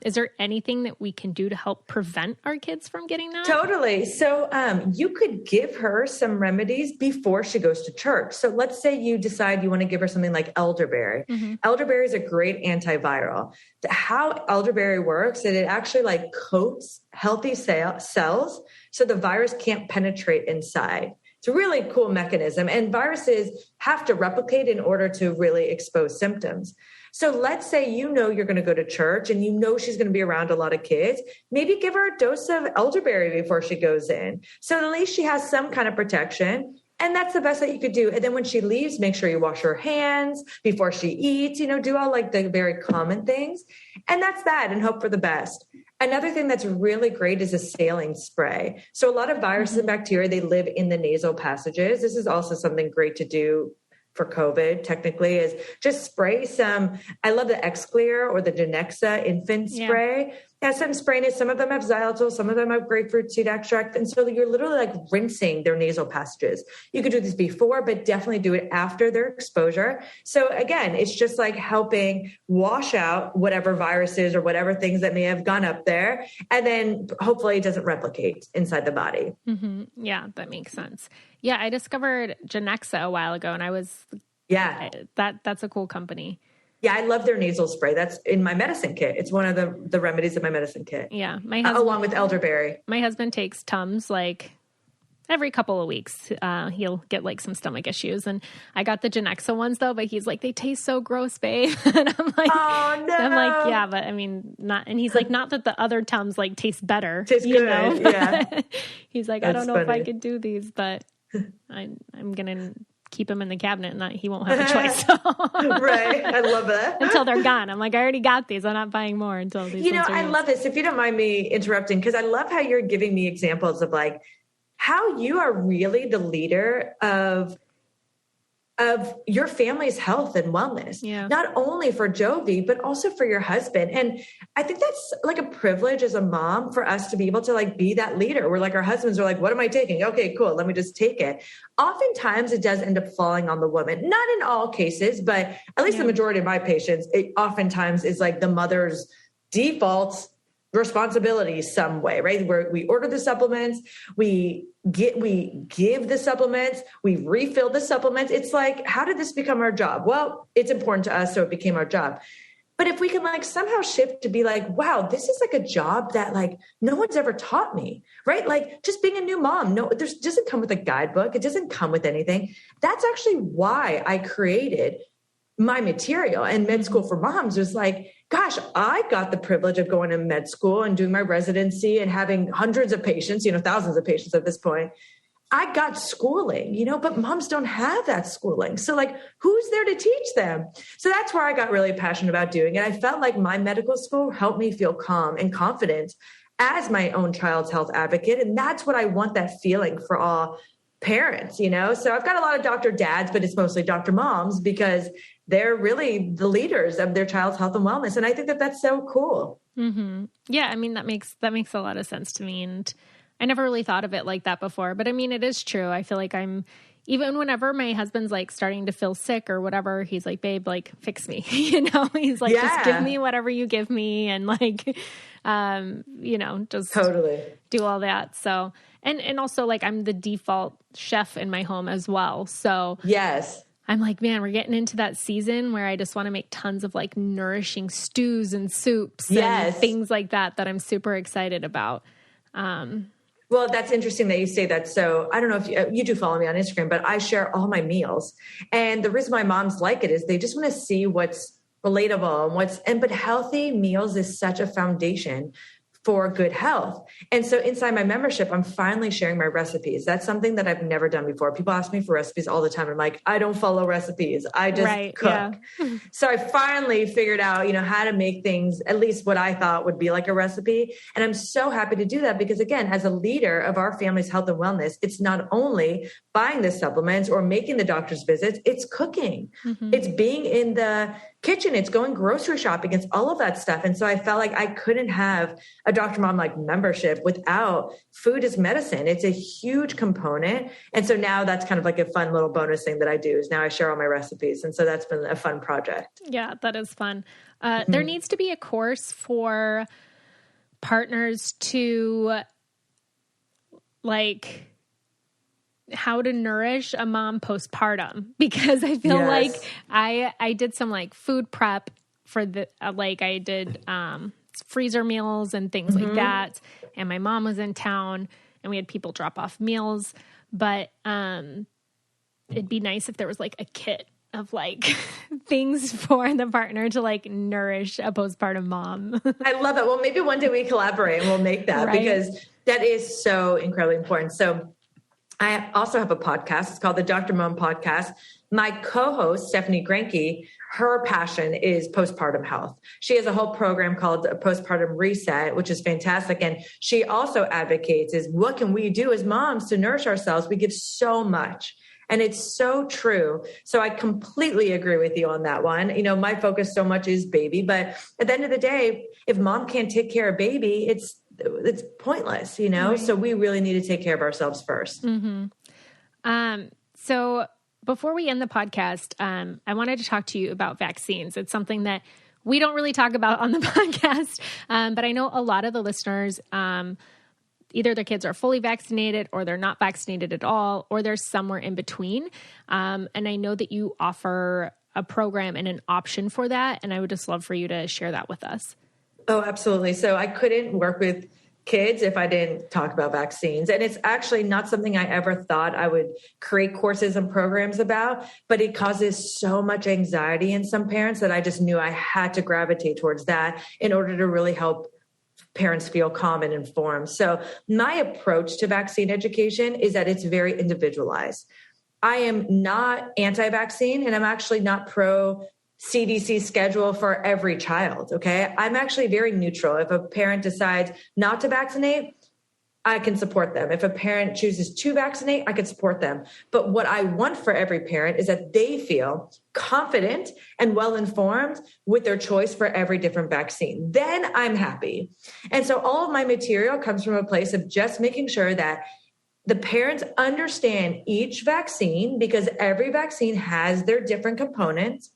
Is there anything that we can do to help prevent our kids from getting that? Totally. So you could give her some remedies before she goes to church. So let's say you decide you want to give her something like elderberry. Mm-hmm. Elderberry is a great antiviral. How elderberry works is it actually like coats healthy cells so the virus can't penetrate inside. It's a really cool mechanism. And viruses have to replicate in order to really expose symptoms. So let's say you know you're going to go to church and you know she's going to be around a lot of kids. Maybe give her a dose of elderberry before she goes in. So at least she has some kind of protection. And that's the best that you could do. And then when she leaves, make sure you wash her hands before she eats, do all like the very common things. And that's that, and hope for the best. Another thing that's really great is a saline spray. So a lot of viruses and bacteria, they live in the nasal passages. This is also something great to do for COVID, technically, is just spray some. I love the Xclear or the Genexa infant spray. It has some spray in it. Some of them have xylitol, some of them have grapefruit seed extract. And so you're literally like rinsing their nasal passages. You could do this before, but definitely do it after their exposure. So again, it's just like helping wash out whatever viruses or whatever things that may have gone up there. And then hopefully it doesn't replicate inside the body. Mm-hmm. Yeah, that makes sense. Yeah, I discovered Genexa a while ago and I was, that's a cool company. Yeah, I love their nasal spray. That's in my medicine kit. It's one of the remedies in my medicine kit. Yeah. Along with elderberry. My husband takes Tums like every couple of weeks. He'll get like some stomach issues. And I got the Genexa ones though, but he's like, they taste so gross, babe. And I'm like, oh, no. I'm like, yeah, but I mean, not, and he's like, not that the other Tums like taste better. Taste good, yeah. He's like, That's I don't know funny. if I could do these, but I'm going to keep him in the cabinet and he won't have a choice. Right. I love that. Until they're gone. I'm like, I already got these. I'm not buying more until these. I love this. If you don't mind me interrupting, because I love how you're giving me examples of like how you are really the leader of your family's health and wellness, not only for Jovi, but also for your husband. And I think that's like a privilege as a mom for us to be able to like be that leader. We're like, our husbands are like, what am I taking? Okay, cool. Let me just take it. Oftentimes it does end up falling on the woman, not in all cases, but at least the majority of my patients, it oftentimes is like the mother's default responsibility some way, right? Where we order the supplements, we give the supplements, we refill the supplements. It's like, how did this become our job? Well, it's important to us, so it became our job. But if we can like somehow shift to be like, wow, this is like a job that like no one's ever taught me, right? Like just being a new mom. No, it doesn't come with a guidebook. It doesn't come with anything. That's actually why I created my material. And Med School for Moms was like, gosh, I got the privilege of going to med school and doing my residency and having hundreds of patients, thousands of patients at this point. I got schooling, but moms don't have that schooling. So like, who's there to teach them? So that's where I got really passionate about doing it. I felt like my medical school helped me feel calm and confident as my own child's health advocate. And that's what I want that feeling for all parents, So I've got a lot of doctor dads, but it's mostly doctor moms because they're really the leaders of their child's health and wellness. And I think that that's so cool. Mm-hmm. Yeah. I mean, that makes a lot of sense to me. And I never really thought of it like that before, but I mean, it is true. I feel like even whenever my husband's like starting to feel sick or whatever, he's like, babe, like fix me, he's like, just give me whatever you give me. And like, just totally do all that. So, and also like I'm the default chef in my home as well. So yes. I'm like, man, we're getting into that season where I just want to make tons of like nourishing stews and soups and things like that I'm super excited about. Well, that's interesting that you say that. So I don't know if you do follow me on Instagram, but I share all my meals. And the reason my moms like it is they just want to see what's relatable and but healthy meals is such a foundation for good health. And so inside my membership, I'm finally sharing my recipes. That's something that I've never done before. People ask me for recipes all the time. I'm like, I don't follow recipes. I just cook. Yeah. So I finally figured out, how to make things, at least what I thought would be like a recipe. And I'm so happy to do that because, again, as a leader of our family's health and wellness, it's not only buying the supplements or making the doctor's visits, it's cooking. It's being in the kitchen, it's going grocery shopping, it's all of that stuff. And so I felt like I couldn't have a Dr. Mom like membership without food as medicine. It's a huge component. And so now that's kind of like a fun little bonus thing that I do is now I share all my recipes. And so that's been a fun project. Yeah, that is fun. There needs to be a course for partners to like how to nourish a mom postpartum, because I feel like I did some like food prep for the, I did, freezer meals and things like that. And my mom was in town and we had people drop off meals, but, it'd be nice if there was like a kit of like things for the partner to like nourish a postpartum mom. I love it. Well, maybe one day we collaborate and we'll make that because that is so incredibly important. So I also have a podcast. It's called the Dr. Mom Podcast. My co-host, Stephanie Granke, her passion is postpartum health. She has a whole program called Postpartum Reset, which is fantastic. And she also advocates is what can we do as moms to nourish ourselves? We give so much. And it's so true. So I completely agree with you on that one. My focus so much is baby, but at the end of the day, if mom can't take care of baby, it's pointless, Right. So we really need to take care of ourselves first. So before we end the podcast, I wanted to talk to you about vaccines. It's something that we don't really talk about on the podcast. But I know a lot of the listeners, either their kids are fully vaccinated or they're not vaccinated at all, or they're somewhere in between. And I know that you offer a program and an option for that. And I would just love for you to share that with us. Oh, absolutely. So I couldn't work with kids if I didn't talk about vaccines. And it's actually not something I ever thought I would create courses and programs about, but it causes so much anxiety in some parents that I just knew I had to gravitate towards that in order to really help parents feel calm and informed. So my approach to vaccine education is that it's very individualized. I am not anti-vaccine and I'm actually not pro CDC schedule for every child. Okay. I'm actually very neutral. If a parent decides not to vaccinate, I can support them. If a parent chooses to vaccinate, I can support them. But what I want for every parent is that they feel confident and well-informed with their choice for every different vaccine. Then I'm happy. And so all of my material comes from a place of just making sure that the parents understand each vaccine because every vaccine has their different components.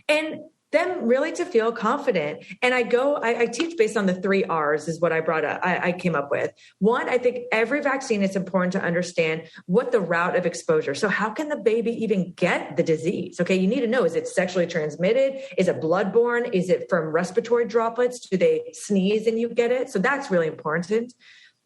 And them really to feel confident. And I teach based on the 3 R's is what I came up with. One, I think every vaccine, it's important to understand what the route of exposure. So how can the baby even get the disease? Okay. You need to know, is it sexually transmitted? Is it bloodborne? Is it from respiratory droplets? Do they sneeze and you get it? So that's really important.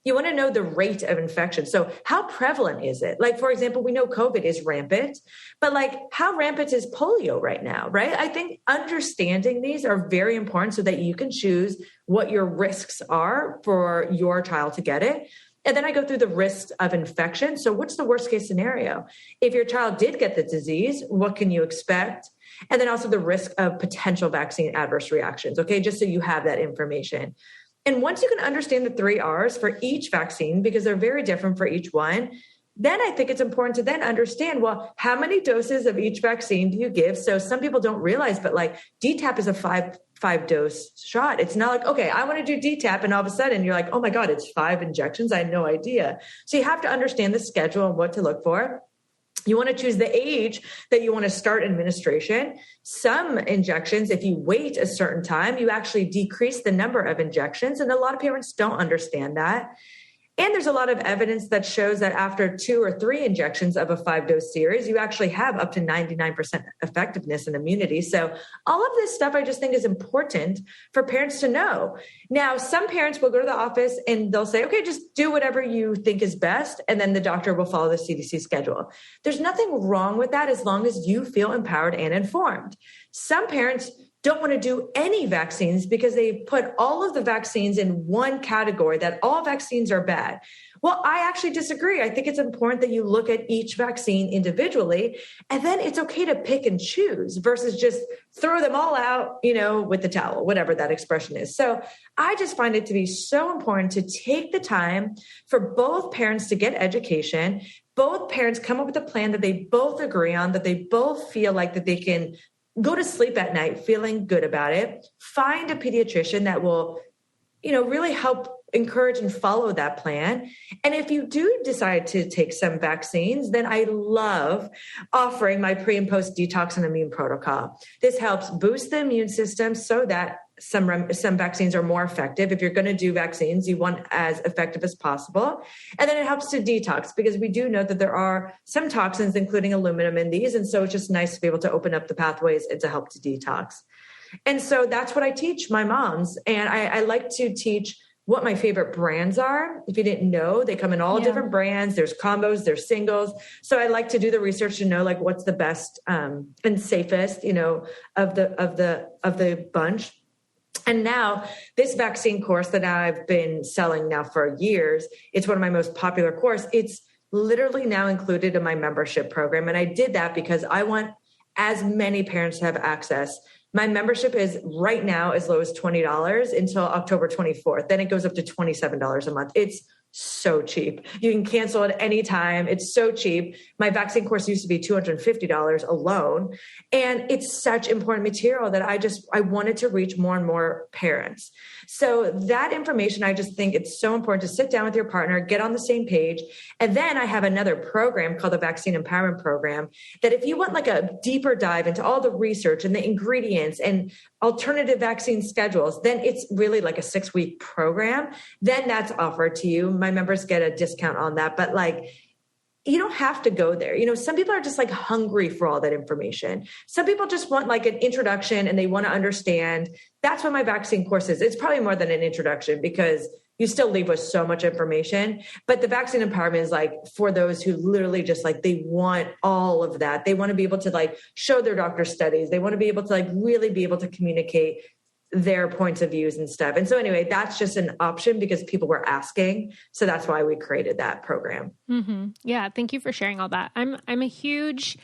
You want to know the rate of infection. So how prevalent is it? Like, for example, we know COVID is rampant, but like how rampant is polio right now, right? I think understanding these are very important so that you can choose what your risks are for your child to get it. And then I go through the risks of infection. So what's the worst case scenario? If your child did get the disease, what can you expect? And then also the risk of potential vaccine adverse reactions. Okay. Just so you have that information. And once you can understand the 3 R's for each vaccine, because they're very different for each one, then I think it's important to then understand, well, how many doses of each vaccine do you give? So some people don't realize, but like DTaP is a five dose shot. It's not like, okay, I want to do DTaP. And all of a sudden you're like, oh my God, it's 5 injections. I had no idea. So you have to understand the schedule and what to look for. You want to choose the age that you want to start administration. Some injections, if you wait a certain time, you actually decrease the number of injections. And a lot of parents don't understand that. And there's a lot of evidence that shows that after 2 or 3 injections of a 5-dose series, you actually have up to 99% effectiveness and immunity. So all of this stuff I just think is important for parents to know. Now, some parents will go to the office and they'll say, okay, just do whatever you think is best. And then the doctor will follow the CDC schedule. There's nothing wrong with that as long as you feel empowered and informed. Some parents don't want to do any vaccines because they put all of the vaccines in one category, that all vaccines are bad. Well, I actually disagree. I think it's important that you look at each vaccine individually, and then it's okay to pick and choose versus just throw them all out, with the towel, whatever that expression is. So I just find it to be so important to take the time for both parents to get education, both parents come up with a plan that they both agree on, that they both feel like that they can go to sleep at night feeling good about it, find a pediatrician that will, really help encourage and follow that plan. And if you do decide to take some vaccines, then I love offering my pre and post detox and immune protocol. This helps boost the immune system so that some vaccines are more effective. If you're going to do vaccines, you want as effective as possible. And then it helps to detox because we do know that there are some toxins, including aluminum in these. And so it's just nice to be able to open up the pathways and to help to detox. And so that's what I teach my moms. And I like to teach what my favorite brands are. If you didn't know, they come in all different brands. There's combos, there's singles. So I like to do the research to know like what's the best and safest, of the bunch. And now this vaccine course that I've been selling now for years, it's one of my most popular courses. It's literally now included in my membership program. And I did that because I want as many parents to have access. My membership is right now as low as $20 until October 24th. Then it goes up to $27 a month. It's so cheap. You can cancel at any time. It's so cheap. My vaccine course used to be $250 alone. And it's such important material that I wanted to reach more and more parents. So that information, I just think it's so important to sit down with your partner, get on the same page. And then I have another program called the Vaccine Empowerment Program that if you want like a deeper dive into all the research and the ingredients and alternative vaccine schedules, then it's really like a 6-week program. Then that's offered to you. My members get a discount on that, but you don't have to go there. Some people are just like hungry for all that information. Some people just want like an introduction and they want to understand. That's what my vaccine course is. It's probably more than an introduction because you still leave with so much information, but the vaccine empowerment is like for those who literally just like, they want all of that. They want to be able to like show their doctor studies. They want to be able to like really be able to communicate their points of views and stuff. And so anyway, that's just an option because people were asking. So that's why we created that program. Mm-hmm. Yeah. Thank you for sharing all that. I'm a huge,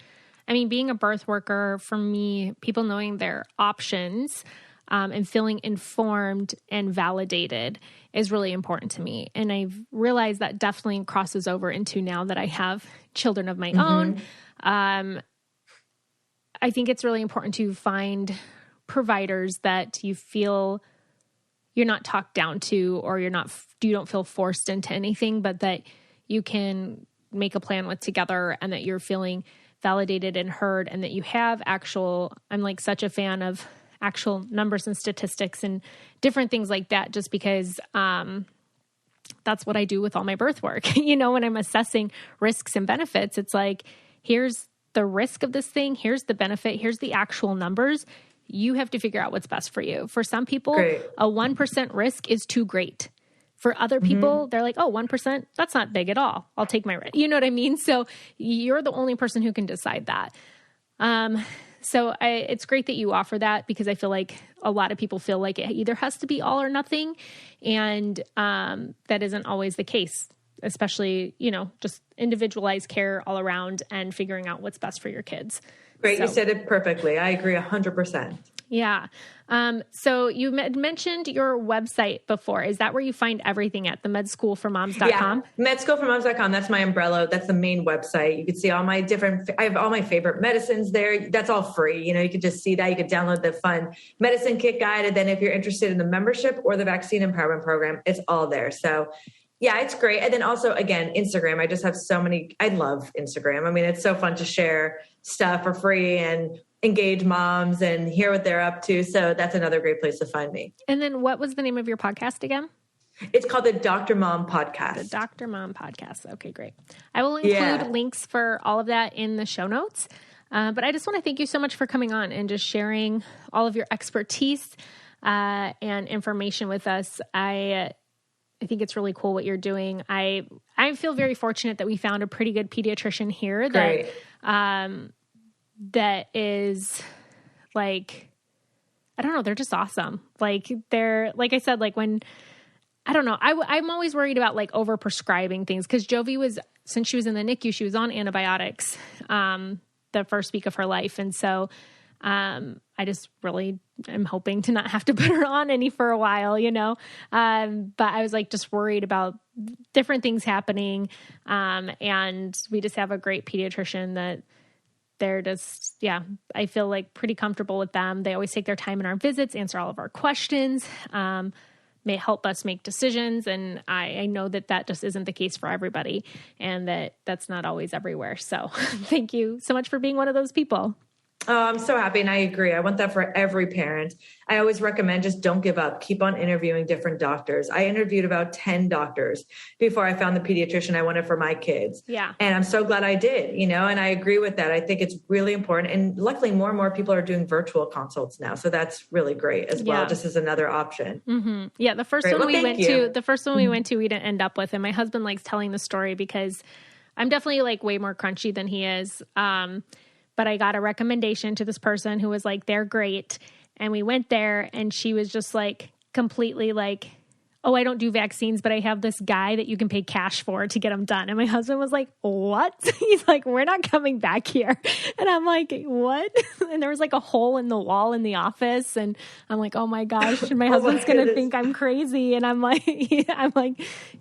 being a birth worker, for me, people knowing their options and feeling informed and validated is really important to me. And I've realized that definitely crosses over into now that I have children of my own. I think it's really important to find providers that you feel you're not talked down to, or you don't feel forced into anything, but that you can make a plan with together and that you're feeling validated and heard and that you have I'm like such a fan of actual numbers and statistics and different things like that, just because that's what I do with all my birth work. When I'm assessing risks and benefits, it's like, here's the risk of this thing. Here's the benefit. Here's the actual numbers. You have to figure out what's best for you. For some people, a 1% risk is too great. For other people, they're like, 1%, that's not big at all. I'll take my risk. You know what I mean? So you're the only person who can decide that. So it's great that you offer that because I feel like a lot of people feel like it either has to be all or nothing. And that isn't always the case, especially, just individualized care all around and figuring out what's best for your kids. Great. You said it perfectly. I agree 100%. Yeah. So you mentioned your website before. Is that where you find everything at, the medschoolformoms.com? Yeah, medschoolformoms.com. That's my umbrella. That's the main website. You can see all my I have all my favorite medicines there. That's all free. You can just see that. You can download the fun medicine kit guide. And then if you're interested in the membership or the vaccine empowerment program, it's all there. So yeah, it's great. And then also, again, Instagram. I just have I love Instagram. It's so fun to share stuff for free and engage moms and hear what they're up to. So that's another great place to find me. And then what was the name of your podcast again? It's called the Dr. Mom Podcast. The Dr. Mom Podcast. Okay, great. I will include links for all of that in the show notes. But I just want to thank you so much for coming on and just sharing all of your expertise and information with us. I think it's really cool what you're doing. I feel very fortunate that we found a pretty good pediatrician here that is like, I don't know, they're just awesome. Like like I said, like when, I don't know, I'm always worried about like over prescribing things. Cause Jovi since she was in the NICU, she was on antibiotics, the first week of her life. And so, I just really am hoping to not have to put her on any for a while, but I was like just worried about different things happening. And we just have a great pediatrician that they're just, I feel like pretty comfortable with them. They always take their time in our visits, answer all of our questions, may help us make decisions. And I know that just isn't the case for everybody and that's not always everywhere. So thank you so much for being one of those people. Oh, I'm so happy. And I agree. I want that for every parent. I always recommend just don't give up. Keep on interviewing different doctors. I interviewed about 10 doctors before I found the pediatrician I wanted for my kids. Yeah. And I'm so glad I did, and I agree with that. I think it's really important. And luckily more and more people are doing virtual consults now. So that's really great as well, just as another option. Mm-hmm. Yeah. The first one we went to, we didn't end up with. And my husband likes telling the story because I'm definitely like way more crunchy than he is. But I got a recommendation to this person who was like, they're great. And we went there and she was just like completely like, oh, I don't do vaccines, but I have this guy that you can pay cash for to get them done. And my husband was like, what? He's like, we're not coming back here. And I'm like, what? And there was like a hole in the wall in the office. And I'm like, oh my gosh. And my husband's going to think I'm crazy. And I'm like,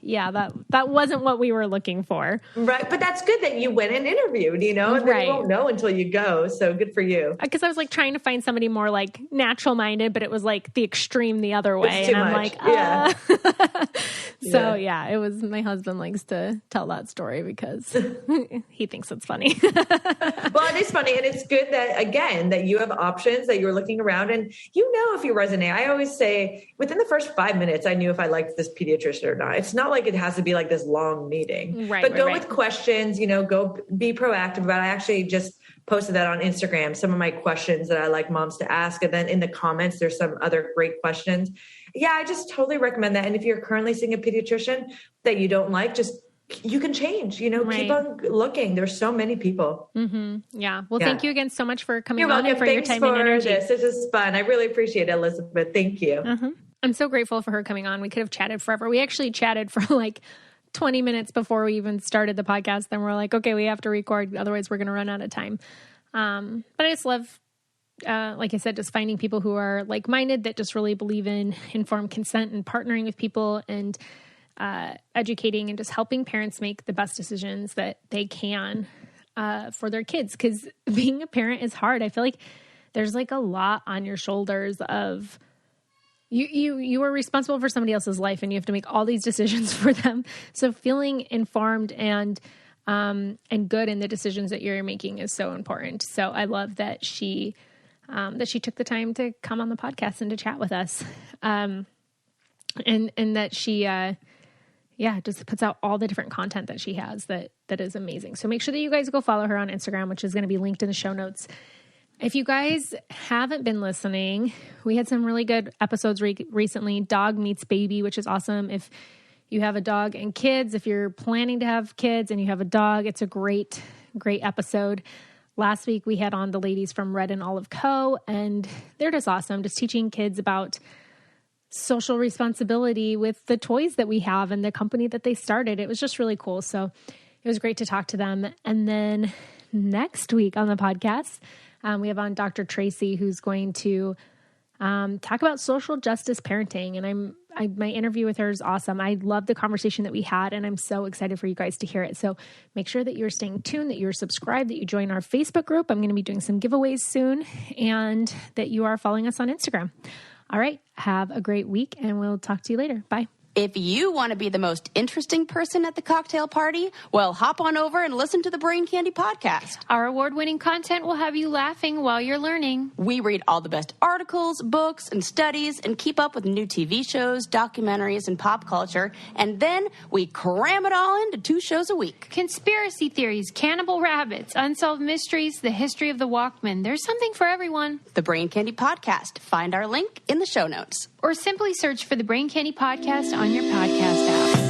yeah, that wasn't what we were looking for. Right. But that's good that you went and interviewed, and then you won't know until you go. So good for you. Because I was like trying to find somebody more like natural minded, but it was like the extreme the other way. And I'm like, yeah. So it was, my husband likes to tell that story because he thinks it's funny. Well, it is funny. And it's good that you have options, that you're looking around and if you resonate. I always say within the first 5 minutes, I knew if I liked this pediatrician or not. It's not like it has to be like this long meeting, but go with questions, go be proactive about it. I actually just posted that on Instagram, some of my questions that I like moms to ask. And then in the comments, there's some other great questions. Yeah, I just totally recommend that. And if you're currently seeing a pediatrician that you don't like, you can change, keep on looking. There's so many people. Mm-hmm. Yeah. Well, thank you again so much for coming on and for your time and energy. This is fun. I really appreciate it, Elizabeth. Thank you. Mm-hmm. I'm so grateful for her coming on. We could have chatted forever. We actually chatted for like 20 minutes before we even started the podcast. Then we're like, okay, we have to record. Otherwise we're going to run out of time. But I just love, like I said, just finding people who are like-minded that just really believe in informed consent and partnering with people and educating and just helping parents make the best decisions that they can for their kids. Because being a parent is hard. I feel like there's like a lot on your shoulders of you are responsible for somebody else's life and you have to make all these decisions for them. So feeling informed and good in the decisions that you're making is so important. So I love that she took the time to come on the podcast and to chat with us. And that she, just puts out all the different content that she has that is amazing. So make sure that you guys go follow her on Instagram, which is going to be linked in the show notes. If you guys haven't been listening, we had some really good episodes recently. Dog Meets Baby, which is awesome. If you have a dog and kids, if you're planning to have kids and you have a dog, it's a great, great episode. Last week we had on the ladies from Red and Olive Co. and they're just awesome. Just teaching kids about social responsibility with the toys that we have and the company that they started. It was just really cool. So it was great to talk to them. And then next week on the podcast, we have on Dr. Tracy, who's going to talk about social justice parenting. And my interview with her is awesome. I love the conversation that we had, and I'm so excited for you guys to hear it. So make sure that you're staying tuned, that you're subscribed, that you join our Facebook group. I'm going to be doing some giveaways soon, and that you are following us on Instagram. All right. Have a great week, and we'll talk to you later. Bye. If you want to be the most interesting person at the cocktail party, well, hop on over and listen to the Brain Candy podcast. Our award-winning content will have you laughing while you're learning. We read all the best articles, books, and studies and keep up with new TV shows, documentaries, and pop culture. And then we cram it all into 2 shows a week. Conspiracy theories, cannibal rabbits, unsolved mysteries, the history of the Walkman. There's something for everyone. The Brain Candy podcast. Find our link in the show notes. Or simply search for the Brain Candy podcast on your podcast app.